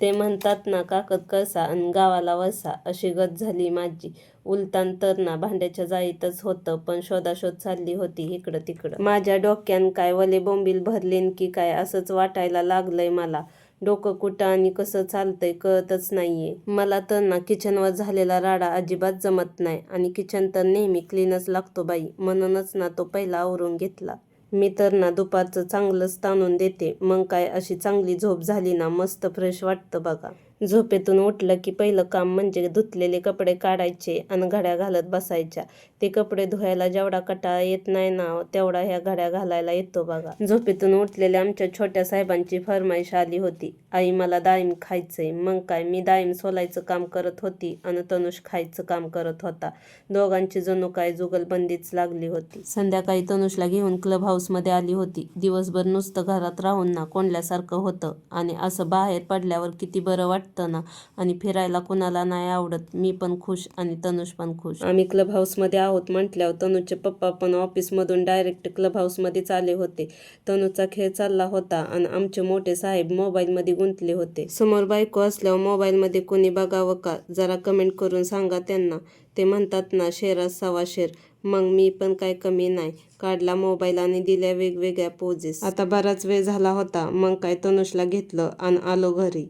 ते म्हणतात ना, काकत कळसा आणि गावाला वळसा अशी गत झाली माझी. उलतान तर ना भांड्याच्या जाळीतच होतं, पण शोधाशोध चालली होती इकडं तिकडं. माझ्या डोक्यान काय वले बोंबील भरलेन की काय असंच वाटायला लागलंय मला. डोकं कुठं आणि कसं चालतंय कळतच नाहीये. मला तर ना किचनवर झालेला राडा अजिबात जमत नाही आणि किचन तर नेहमी क्लीनच लागतो बाई, म्हणूनच ना तो पहिला आवरून घेतला. मी तर ना दुपारचं चांगलंच ताणून देते, मग काय अशी चांगली झोप झाली ना मस्त फ्रेश वाटतं बघा. झोपेतून उठलं की पहिलं काम म्हणजे धुतलेले कपडे काढायचे आणि घड्या घालत बसायच्या. ते कपडे धुवायला जेवढा कंटाळा येत नाही ना तेवढा ह्या घड्या घालायला येतो बघा. झोपेतून उठलेल्या आमच्या छोट्या साहेबांची फरमाईश आली होती, आई मला डाळिंब खायचंय. मग काय मी डाळिंब सोलायचं काम करत होती आणि तनुष खायचं काम करत होता. दोघांची जणू काय जुगलबंदीच लागली होती. संध्याकाळी तनुषला घेऊन क्लब हाऊसमध्ये आली होती. दिवसभर नुसतं घरात राहून ना कोंडल्यासारखं होतं आणि असं बाहेर पडल्यावर किती बरं वाटतं ना. आणि फिरायला कुणाला नाही आवडत. मी पण खुश आणि तनुष पण खुश. आम्ही क्लब हाऊसमध्ये आहोत म्हटल्यावर तनुचे पप्पा पण ऑफिसमधून डायरेक्ट क्लब हाऊसमध्येच आले होते. तनुचा खेळ चालला होता आणि आमचे मोठे साहेब मोबाईलमध्ये गुंतले होते. समोर बायको असल्यावर मोबाईलमध्ये कोणी बघावं का, जरा कमेंट करून सांगा त्यांना. ते म्हणतात ना शेरात सवा शेर, मग मी पण काय कमी नाही. काढला मोबाईल आणि दिल्या वेगवेगळ्या पोजेस. आता बराच वेळ झाला होता, मग काय तनुषला घेतलं आणि आलो घरी.